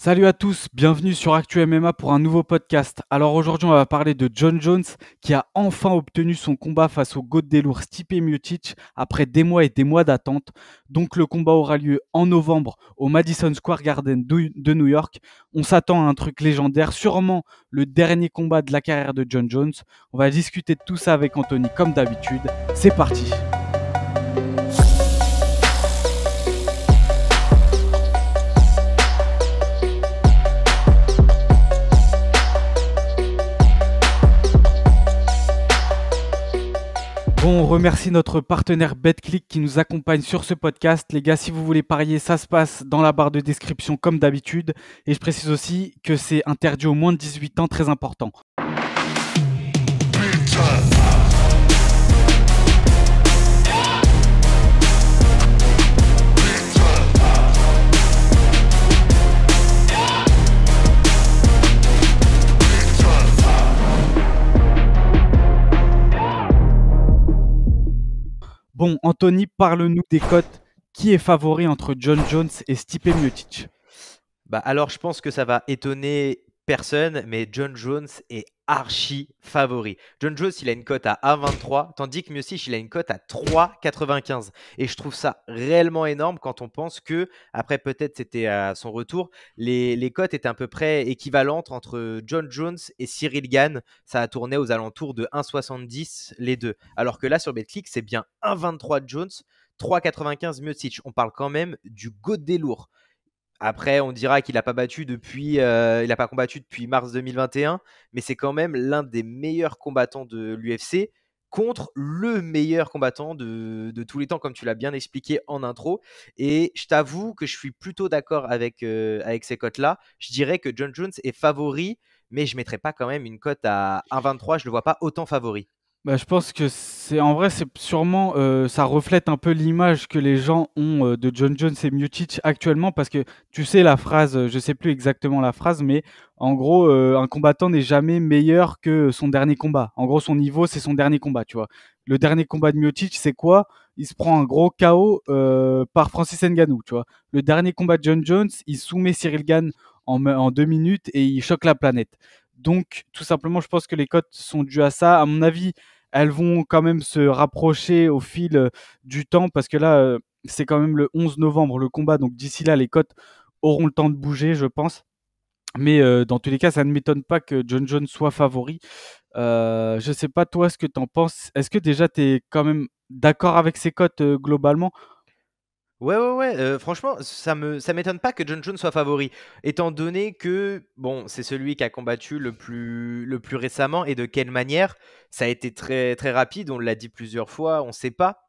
Salut à tous, bienvenue sur Actu MMA pour un nouveau podcast. Alors aujourd'hui on va parler de Jon Jones qui a enfin obtenu son combat face au GOAT des lourds Stipe Miocic après des mois et des mois d'attente. Donc le combat aura lieu en novembre au Madison Square Garden de New York. On s'attend à un truc légendaire, sûrement le dernier combat de la carrière de Jon Jones. On va discuter de tout ça avec Anthony comme d'habitude. C'est parti. Bon, on remercie notre partenaire BetClick qui nous accompagne sur ce podcast. Les gars, si vous voulez parier, ça se passe dans la barre de description comme d'habitude. Et je précise aussi que c'est interdit aux moins de 18 ans, très important. Bon, Anthony, parle-nous des cotes. Qui est favori entre Jon Jones et Stipe Miocic? Alors, je pense que ça va étonner personne, mais Jon Jones est archi favori. Jon Jones, il a une cote à 1,23, tandis que Miocic, il a une cote à 3,95. Et je trouve ça réellement énorme quand on pense que, après peut-être c'était à son retour, les cotes étaient à peu près équivalentes entre Jon Jones et Cyril Gane. Ça a tourné aux alentours de 1,70 les deux. Alors que là, sur BetClick, c'est bien 1,23 Jones, 3,95 Miocic. On parle quand même du GOAT des lourds. Après, on dira qu'il n'a pas battu il a pas combattu depuis mars 2021, mais c'est quand même l'un des meilleurs combattants de l'UFC contre le meilleur combattant de tous les temps, comme tu l'as bien expliqué en intro. Et je t'avoue que je suis plutôt d'accord avec ces cotes-là. Je dirais que Jon Jones est favori, mais je ne mettrais pas quand même une cote à 1,23. Je ne le vois pas autant favori. Bah, je pense que c'est en vrai, c'est sûrement ça reflète un peu l'image que les gens ont de Jon Jones et Miocic actuellement parce que tu sais la phrase, je sais plus exactement la phrase, mais en gros, un combattant n'est jamais meilleur que son dernier combat. En gros, son niveau, c'est son dernier combat, tu vois. Le dernier combat de Miocic, c'est quoi? Il se prend un gros KO par Francis Ngannou, tu vois. Le dernier combat de Jon Jones, il soumet Cyril Gane en 2 minutes et il choque la planète. Donc, tout simplement, je pense que les cotes sont dues à ça. À mon avis, elles vont quand même se rapprocher au fil du temps parce que là, c'est quand même le 11 novembre le combat. Donc d'ici là, les cotes auront le temps de bouger, je pense. Mais dans tous les cas, ça ne m'étonne pas que Jon Jones soit favori. Je sais pas toi ce que tu en penses. Est-ce que déjà tu es quand même d'accord avec ces cotes globalement? Ouais, franchement, ça m'étonne pas que Jon Jones soit favori, étant donné que, bon, c'est celui qui a combattu le plus récemment et de quelle manière. Ça a été très, très rapide, on l'a dit plusieurs fois, on sait pas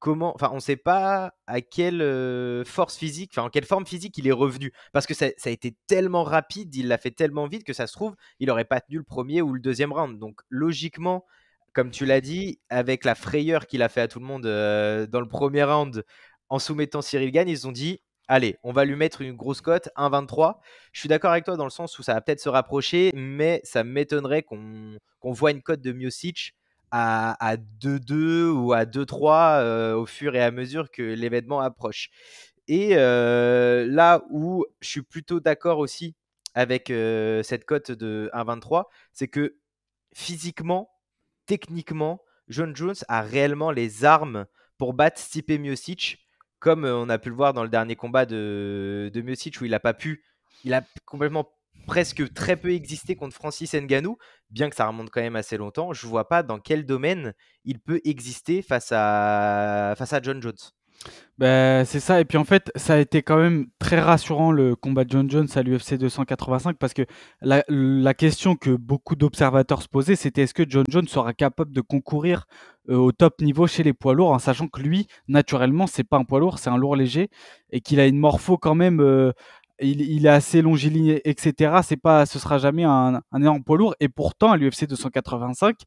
on sait pas à quelle force physique, enfin, en quelle forme physique il est revenu. Parce que ça a été tellement rapide, il l'a fait tellement vite que ça se trouve, il aurait pas tenu le premier ou le deuxième round. Donc, logiquement, comme tu l'as dit, avec la frayeur qu'il a fait à tout le monde dans le premier round, en soumettant Cyril Gane, ils ont dit allez, on va lui mettre une grosse cote, 1,23. Je suis d'accord avec toi dans le sens où ça va peut-être se rapprocher, mais ça m'étonnerait qu'on voit une cote de Miocic à 2-2 ou à 2-3 au fur et à mesure que l'événement approche. Et là où je suis plutôt d'accord aussi avec cette cote de 1,23, c'est que physiquement, techniquement, Jon Jones a réellement les armes pour battre Stipe Miocic, comme on a pu le voir dans le dernier combat de Miocic où il a complètement presque très peu existé contre Francis Ngannou, bien que ça remonte quand même assez longtemps. Je ne vois pas dans quel domaine il peut exister face à Jon Jones. Ben, c'est ça. Et puis en fait, ça a été quand même très rassurant le combat de Jon Jones à l'UFC 285 parce que la question que beaucoup d'observateurs se posaient, c'était est-ce que Jon Jones sera capable de concourir au top niveau chez les poids lourds en sachant que lui, naturellement, c'est pas un poids lourd, c'est un lourd léger et qu'il a une morpho quand même. Il est assez longiligne, etc. C'est pas, ce sera jamais un énorme poids lourd. Et pourtant, à l'UFC 285,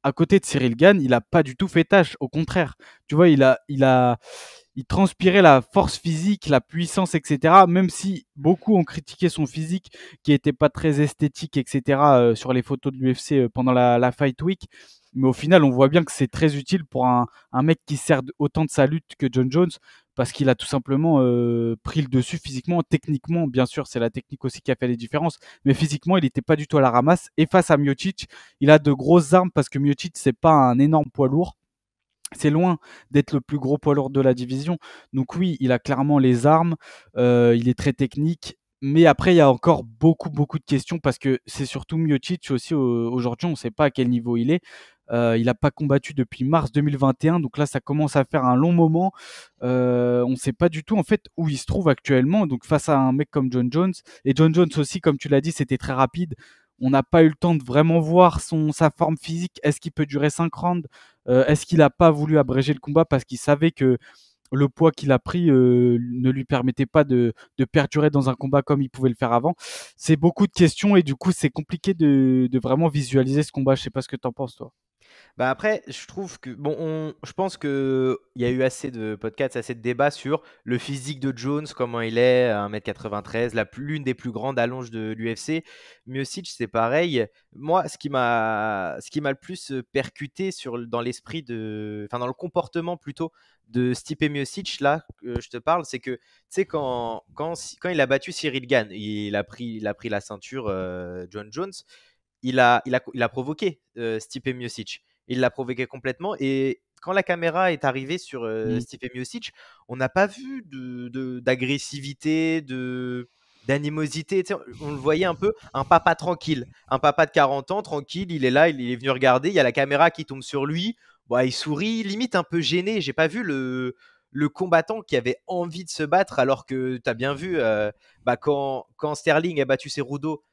à côté de Cyril Gane, il a pas du tout fait tâche. Au contraire, tu vois, il transpirait la force physique, la puissance, etc. Même si beaucoup ont critiqué son physique, qui était pas très esthétique, etc. Sur les photos de l'UFC pendant la Fight Week. Mais au final, on voit bien que c'est très utile pour un mec qui sert autant de sa lutte que John Jones, parce qu'il a tout simplement pris le dessus physiquement, techniquement. Bien sûr, c'est la technique aussi qui a fait les différences, mais physiquement, il n'était pas du tout à la ramasse. Et face à Miocic, il a de grosses armes parce que Miocic, c'est pas un énorme poids lourd. C'est loin d'être le plus gros poids lourd de la division. Donc oui, il a clairement les armes, il est très technique. Mais après, il y a encore beaucoup, beaucoup de questions parce que c'est surtout Miocic aussi aujourd'hui, on ne sait pas à quel niveau il est. Il n'a pas combattu depuis mars 2021, donc là, ça commence à faire un long moment. On ne sait pas du tout en fait où il se trouve actuellement. Donc face à un mec comme John Jones, et John Jones aussi, comme tu l'as dit, c'était très rapide. On n'a pas eu le temps de vraiment voir sa forme physique. Est-ce qu'il peut durer 5 rounds? Est-ce qu'il n'a pas voulu abréger le combat parce qu'il savait que le poids qu'il a pris ne lui permettait pas de perdurer dans un combat comme il pouvait le faire avant? C'est beaucoup de questions et du coup, c'est compliqué de vraiment visualiser ce combat. Je sais pas ce que tu en penses, toi. Bah après, je trouve que bon, je pense que il y a eu assez de podcasts, assez de débats sur le physique de Jones, comment il est, 1,93 m, l'une des plus grandes allonges de l'UFC. Miocic, c'est pareil. Moi, ce qui m'a le plus percuté dans l'esprit enfin dans le comportement plutôt de Stipe Miocic là, que je te parle, c'est que tu sais quand il a battu Cyril Gane, il a pris la ceinture John Jones, il a provoqué Stipe Miocic. Il l'a provoqué complètement. Et quand la caméra est arrivée sur Mm. Stipe Miocic, on n'a pas vu d'agressivité, d'animosité. On le voyait un peu un papa tranquille, un papa de 40 ans tranquille. Il est là, il est venu regarder. Il y a la caméra qui tombe sur lui. Bon, il sourit, limite un peu gêné. J'ai pas vu le combattant qui avait envie de se battre, alors que tu as bien vu quand Sterling a battu Cerudo,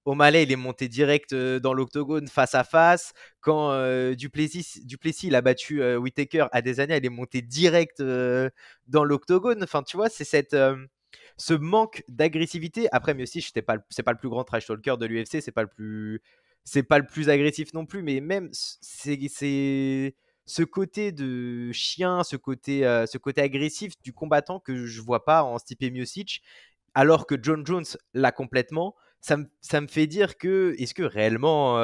O'Malley, il est monté direct dans l'octogone face à face. Quand Duplessis, il a battu Whittaker, Adesanya, il est monté direct dans l'octogone. Enfin, tu vois, c'est ce manque d'agressivité. Après, mais aussi, c'est pas le plus grand trash talker de l'UFC, c'est pas le plus agressif non plus, mais même c'est ce côté de chien, ce côté agressif du combattant que je vois pas en Stipe Miocic, alors que John Jones l'a complètement. Ça me fait dire que est-ce que réellement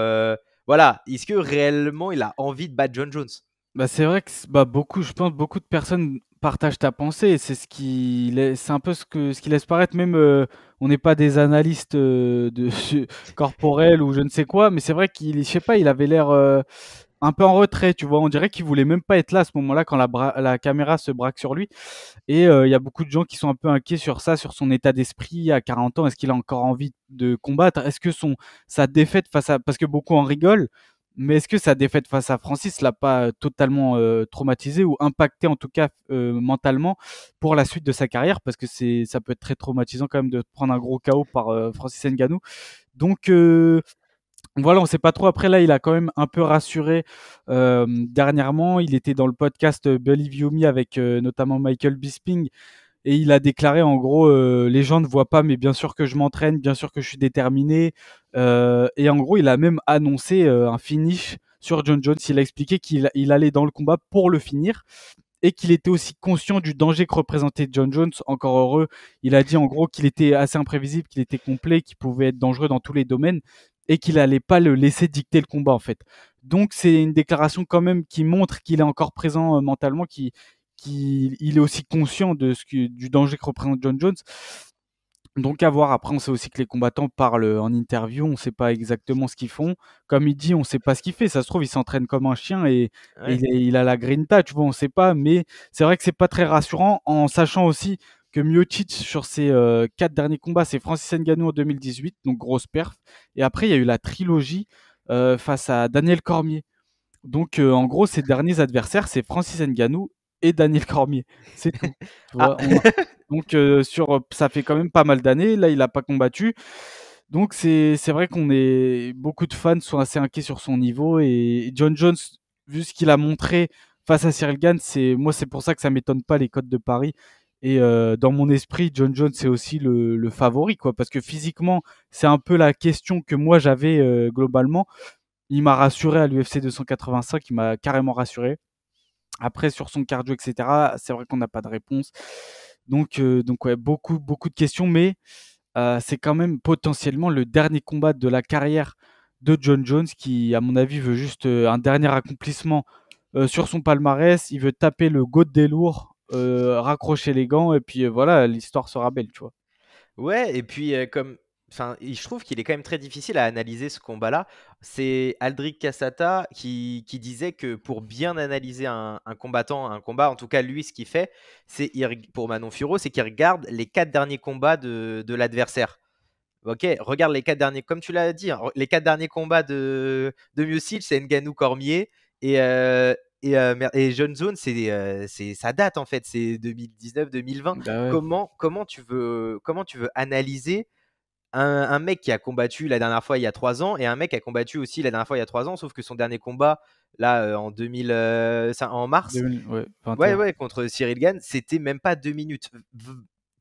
voilà, est-ce que réellement il a envie de battre John Jones? Bah, c'est vrai que bah, je pense beaucoup de personnes partagent ta pensée. Et c'est un peu ce qui laisse paraître. Même, on n'est pas des analystes corporels ou je ne sais quoi, mais c'est vrai je sais pas, il avait l'air un peu en retrait, tu vois. On dirait qu'il voulait même pas être là à ce moment-là quand la caméra se braque sur lui. Et il y a beaucoup de gens qui sont un peu inquiets sur ça, sur son état d'esprit à 40 ans. Est-ce qu'il a encore envie de combattre? Est-ce que sa défaite parce que beaucoup en rigolent, mais est-ce que sa défaite face à Francis l'a pas totalement traumatisé ou impacté en tout cas mentalement pour la suite de sa carrière? Parce que ça peut être très traumatisant quand même de prendre un gros KO par Francis Ngannou. Donc voilà, on sait pas trop. Après, là, il a quand même un peu rassuré dernièrement. Il était dans le podcast Believe You Me avec notamment Michael Bisping et il a déclaré en gros les gens ne voient pas, mais bien sûr que je m'entraîne, bien sûr que je suis déterminé. Et en gros, il a même annoncé un finish sur John Jones. Il a expliqué qu'il allait dans le combat pour le finir et qu'il était aussi conscient du danger que représentait John Jones. Encore heureux, il a dit en gros qu'il était assez imprévisible, qu'il était complet, qu'il pouvait être dangereux dans tous les domaines et qu'il allait pas le laisser dicter le combat en fait. Donc c'est une déclaration quand même qui montre qu'il est encore présent mentalement, qu'il est aussi conscient du danger que représente John Jones. Donc à voir. Après, on sait aussi que les combattants parlent en interview, on ne sait pas exactement ce qu'ils font. Comme il dit, on ne sait pas ce qu'il fait. Ça se trouve, il s'entraîne comme un chien et Ouais. il a la grinta, tu vois, on ne sait pas. Mais c'est vrai que c'est pas très rassurant en sachant aussi que Miocic, sur ses 4 derniers combats, c'est Francis Ngannou en 2018, donc grosse perf. Et après, il y a eu la trilogie face à Daniel Cormier. Donc en gros, ses derniers adversaires, c'est Francis Ngannou et Daniel Cormier. C'est tout. Tu Ah. vois, donc ça fait quand même pas mal d'années. Là, il n'a pas combattu. Donc c'est vrai beaucoup de fans sont assez inquiets sur son niveau et John Jones, vu ce qu'il a montré face à Cyril Gane, c'est pour ça que ça m'étonne pas les cotes de Paris. Et dans mon esprit, John Jones c'est aussi le favori, quoi, parce que physiquement, c'est un peu la question que moi j'avais globalement. Il m'a rassuré à l'UFC 285, il m'a carrément rassuré. Après, sur son cardio, etc., c'est vrai qu'on n'a pas de réponse. Donc ouais, beaucoup, beaucoup de questions, mais c'est quand même potentiellement le dernier combat de la carrière de John Jones qui, à mon avis, veut juste un dernier accomplissement sur son palmarès. Il veut taper le GOAT des lourds, raccrocher les gants, et puis voilà, l'histoire sera belle, tu vois. Ouais, et puis enfin, je trouve qu'il est quand même très difficile à analyser ce combat-là. C'est Aldric Cassata qui disait que pour bien analyser un combattant, un combat, en tout cas lui, ce qu'il fait, pour Manon Furo, c'est qu'il regarde les 4 derniers combats de l'adversaire. Ok, regarde les 4 derniers, comme tu l'as dit, hein, les 4 derniers combats de Miocic, c'est Ngannou Cormier et, et John Jones, ça date en fait, c'est 2019-2020. Bah ouais. Comment tu veux analyser un mec qui a combattu la dernière fois il y a 3 ans et un mec qui a combattu aussi la dernière fois il y a 3 ans, sauf que son dernier combat, là, en 2000, en mars, 2000, ouais, ouais, 21. ouais, contre Cyril Gann, c'était même pas 2 minutes.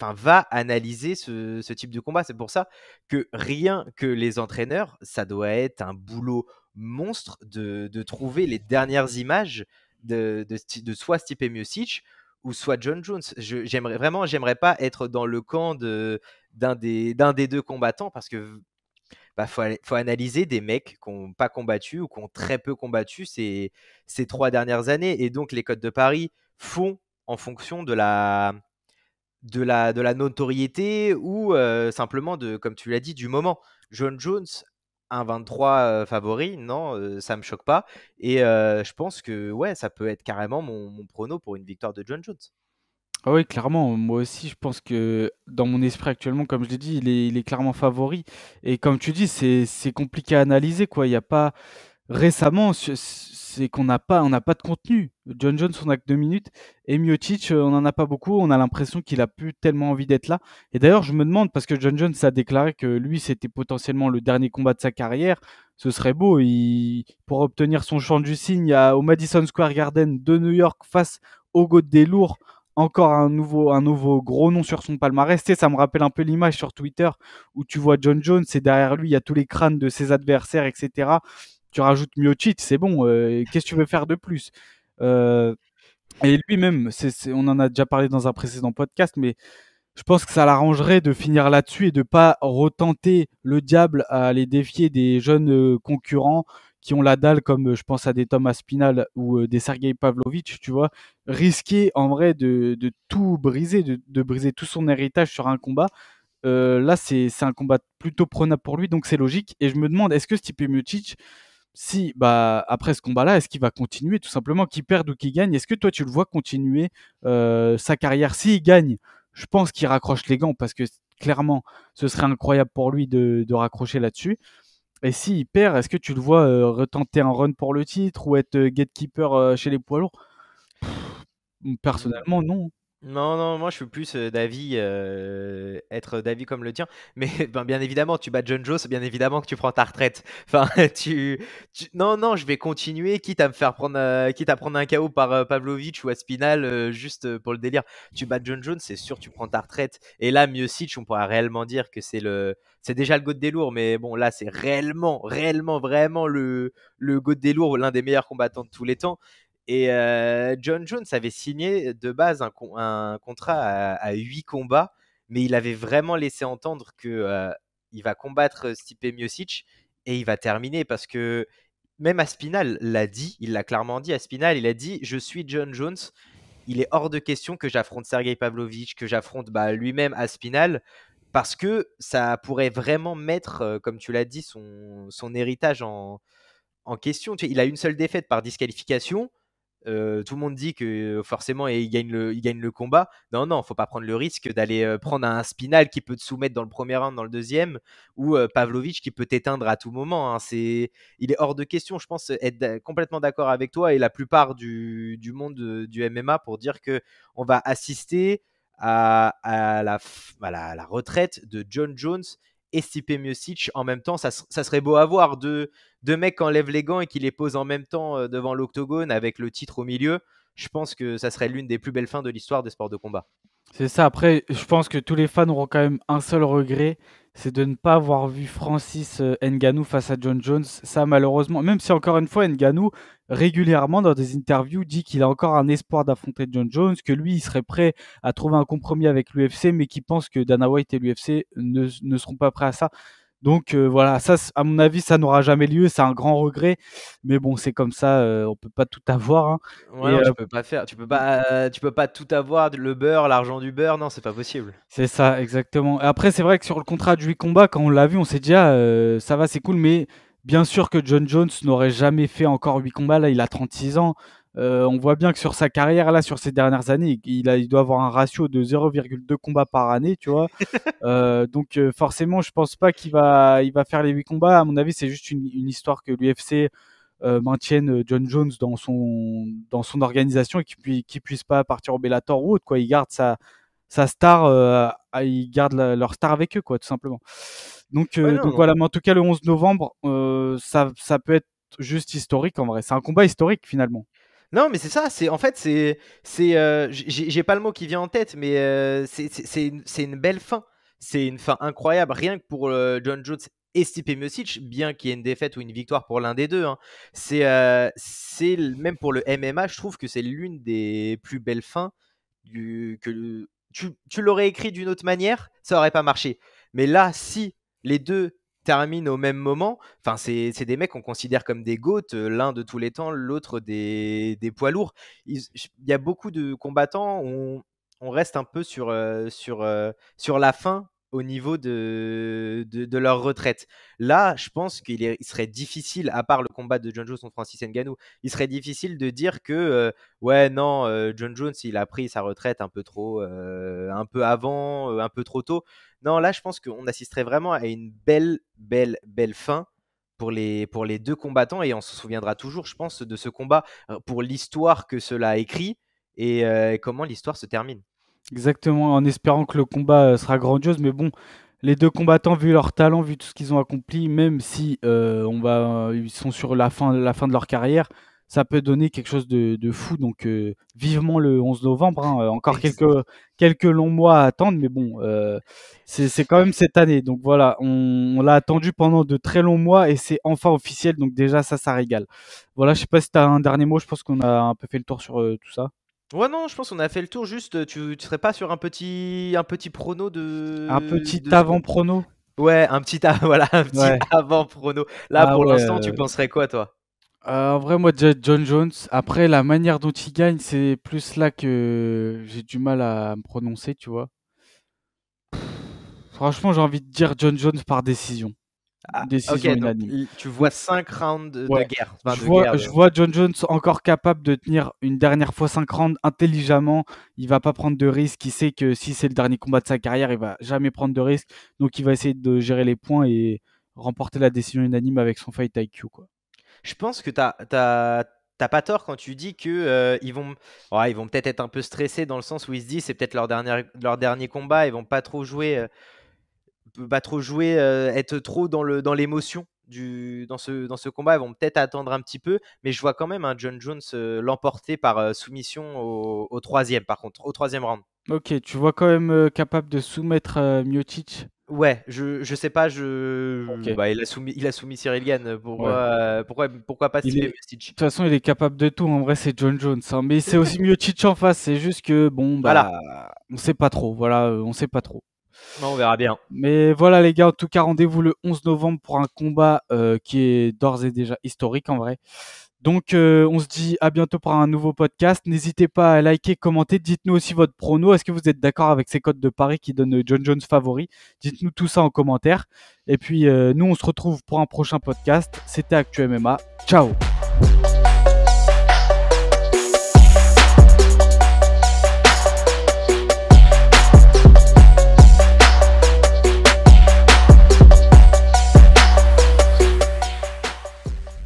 Enfin, va analyser ce type de combat. C'est pour ça que rien que les entraîneurs, ça doit être un boulot monstre de trouver les dernières images de soit Stipe Miocic ou soit John Jones. J'aimerais pas être dans le camp d'un des deux combattants parce que faut analyser des mecs qui n'ont pas combattu ou qui ont très peu combattu ces 3 dernières années. Et donc, les codes de Paris font en fonction de la notoriété ou simplement, comme tu l'as dit, du moment. John Jones, un 23 favori, non, ça me choque pas. Et je pense que ouais, ça peut être carrément mon prono pour une victoire de John Jones. Ah oui, clairement, moi aussi, je pense que dans mon esprit actuellement, comme je l'ai dit, il est clairement favori. Et comme tu dis, c'est compliqué à analyser, quoi. Il y a pas récemment, c'est qu'on n'a pas de contenu. John Jones, on a que 2 minutes et Miocic, on en a pas beaucoup. On a l'impression qu'il a plus tellement envie d'être là. Et d'ailleurs, je me demande parce que John Jones a déclaré que lui, c'était potentiellement le dernier combat de sa carrière. Ce serait beau, pour obtenir son chant du cygne au Madison Square Garden de New York face au GOAT des lourds. Encore un nouveau gros nom sur son palmarès. Tu sais, ça me rappelle un peu l'image sur Twitter où tu vois John Jones et derrière lui, il y a tous les crânes de ses adversaires, etc. Tu rajoutes Miocic, c'est bon. Qu'est-ce que tu veux faire de plus? Euh, et lui-même, on en a déjà parlé dans un précédent podcast, mais je pense que ça l'arrangerait de finir là-dessus et de pas retenter le diable à aller défier des jeunes concurrents qui ont la dalle, comme je pense à des Thomas Spinal ou des Sergei Pavlovitch, tu vois, risquer en vrai de tout briser, de briser tout son héritage sur un combat. Là, c'est un combat plutôt prenable pour lui, donc c'est logique. Et je me demande, est-ce que Stipe Miocic, si, bah, après ce combat-là, est-ce qu'il va continuer tout simplement, qu'il perde ou qu'il gagne? Est-ce que toi, tu le vois continuer sa carrière? S'il gagne, je pense qu'il raccroche les gants parce que clairement, ce serait incroyable pour lui de raccrocher là-dessus. Et s'il perd, est-ce que tu le vois retenter un run pour le titre ou être gatekeeper chez les poids lourds? Personnellement, non. Non, non, moi je suis plus d'avis, être d'avis comme le tien. Mais ben, bien évidemment, tu bats John Jones, bien évidemment que tu prends ta retraite. Enfin, non, non, je vais continuer, quitte à prendre un KO par Pavlovich ou Aspinal, juste pour le délire. Tu bats John Jones, c'est sûr, tu prends ta retraite. Et là, Miocic, on pourra réellement dire que c'est déjà le GOAT des lourds, mais bon, là, c'est réellement, réellement, vraiment le GOAT des lourds, l'un des meilleurs combattants de tous les temps. Et John Jones avait signé de base un contrat à 8 combats, mais il avait vraiment laissé entendre que il va combattre Stipe Miocic et il va terminer parce que même Aspinal l'a dit, il l'a clairement dit. Aspinal, il a dit: je suis John Jones. Il est hors de question que j'affronte Sergei Pavlovich, que j'affronte lui-même Aspinal, parce que ça pourrait vraiment mettre, comme tu l'as dit, son héritage en question. Tu sais, il a une seule défaite par disqualification. Tout le monde dit que forcément il gagne le combat. Non, non, faut pas prendre le risque d'aller prendre un Spinal qui peut te soumettre dans le premier round, dans le deuxième, ou Pavlovich qui peut t'éteindre à tout moment, hein. Il est hors de question, je pense, être complètement d'accord avec toi et la plupart du monde du MMA pour dire que on va assister à la retraite de John Jones et Stipe Miocic en même temps. Ça serait beau à voir, deux mecs qui enlèvent les gants et qui les posent en même temps devant l'octogone avec le titre au milieu. Je pense que ça serait l'une des plus belles fins de l'histoire des sports de combat. C'est ça. Après, je pense que tous les fans auront quand même un seul regret, c'est de ne pas avoir vu Francis Ngannou face à John Jones. Ça, malheureusement, même si encore une fois, Ngannou, régulièrement dans des interviews, dit qu'il a encore un espoir d'affronter John Jones, que lui, il serait prêt à trouver un compromis avec l'UFC, mais qu'il pense que Dana White et l'UFC ne seront pas prêts à ça. Donc voilà, ça, à mon avis, ça n'aura jamais lieu. C'est un grand regret. Mais bon, c'est comme ça. On peut pas tout avoir. Hein. Ouais, Et non, tu peux pas faire, tu peux pas tout avoir, le beurre, l'argent du beurre, non, c'est pas possible. c'est ça, exactement. Et après, c'est vrai que sur le contrat de 8 combats, quand on l'a vu, on s'est dit, ah, ça va, c'est cool. Mais bien sûr que John Jones n'aurait jamais fait encore 8 combats. Là, il a 36 ans. On voit bien que sur sa carrière, là, sur ces dernières années, il doit avoir un ratio de 0,2 combats par année, tu vois. Donc forcément, je pense pas il va faire les 8 combats. À mon avis, c'est juste une histoire que l'UFC maintienne John Jones dans son organisation et qu'il puisse pas partir au Bellator ou autre, quoi. Il garde sa star, ils gardent leur star avec eux, quoi, tout simplement. Donc, Ouais, euh, non, donc non. voilà, mais en tout cas, le 11 novembre, ça peut être juste historique en vrai. C'est un combat historique finalement. Non, mais c'est ça, c'est en fait, j'ai pas le mot qui vient en tête, mais c'est une belle fin. C'est une fin incroyable, rien que pour John Jones et Stipe Miocic, bien qu'il y ait une défaite ou une victoire pour l'un des deux. Hein. Même pour le MMA, je trouve que c'est l'une des plus belles fins tu l'aurais écrit d'une autre manière, ça aurait pas marché. Mais là, si les deux terminent au même moment, enfin, c'est des mecs qu'on considère comme des GOAT, l'un de tous les temps, l'autre des poids lourds. Il y a beaucoup de combattants, on reste un peu sur la fin au niveau de leur retraite. Là, je pense il serait difficile, à part le combat de John Jones contre Francis Ngannou, il serait difficile de dire que ouais, non, John Jones, il a pris sa retraite un peu trop, un peu avant, un peu trop tôt. Non, là, je pense qu'on assisterait vraiment à une belle, belle, belle fin pour les deux combattants et on se souviendra toujours, je pense, de ce combat pour l'histoire que cela a écrit et comment l'histoire se termine. Exactement, en espérant que le combat sera grandiose. Mais bon, les deux combattants, vu leur talent, vu tout ce qu'ils ont accompli, même si ils sont sur la fin de leur carrière, ça peut donner quelque chose de fou. Donc vivement le 11 novembre. Hein. Encore Ex- quelques longs mois à attendre, mais bon, c'est quand même cette année. Donc voilà, on l'a attendu pendant de très longs mois et c'est enfin officiel. Donc déjà, ça régale. Voilà, je sais pas si tu as un dernier mot. Je pense qu'on a un peu fait le tour sur tout ça. Ouais, non, je pense qu'on a fait le tour. Juste, tu serais pas sur un petit prono Un petit de ce qu'on. avant-prono. Ouais, voilà, un petit Ouais. avant prono. Là, Ah pour ouais. l'instant, tu penserais quoi, toi? En vrai, moi, John Jones. Après, la manière dont il gagne, c'est plus là que j'ai du mal à me prononcer, tu vois. Franchement, j'ai envie de dire John Jones par décision. Ah, ok, Décision donc unanime. tu vois 5 rounds de Ouais. guerre. Enfin, Je de vois, guerre. je vois John Jones encore capable de tenir une dernière fois 5 rounds intelligemment. Il va pas prendre de risques. Il sait que si c'est le dernier combat de sa carrière, il va jamais prendre de risques. Donc, il va essayer de gérer les points et remporter la décision unanime avec son fight IQ, quoi. Je pense que t'as pas tort quand tu dis que ils vont peut-être être un peu stressés dans le sens où ils se disent c'est peut-être leur dernier combat, ils vont pas trop jouer, être trop dans l'émotion dans ce combat. Ils vont peut-être attendre un petit peu, mais je vois quand même un John Jones l'emporter par soumission au troisième, par contre, au troisième round. Ok, tu vois quand même capable de soumettre Miocic. Ouais, je sais pas, Ok, bah, il a soumis Cyril Gann. ouais. Pourquoi pas Il est, Stipe de Miocic? toute façon, il est capable de tout. En vrai, c'est John Jones. Hein. Mais c'est aussi Miocic en face. C'est juste que, bon, Voilà, bah, on sait pas trop. Voilà, on sait pas trop. on verra bien. Mais voilà, les gars, en tout cas, rendez-vous le 11 novembre pour un combat qui est d'ores et déjà historique en vrai. Donc, on se dit à bientôt pour un nouveau podcast. N'hésitez pas à liker, commenter. Dites-nous aussi votre prono. Est-ce que vous êtes d'accord avec ces codes de paris qui donnent John Jones favori? Dites-nous tout ça en commentaire. Et puis, nous, on se retrouve pour un prochain podcast. C'était Actu MMA. Ciao!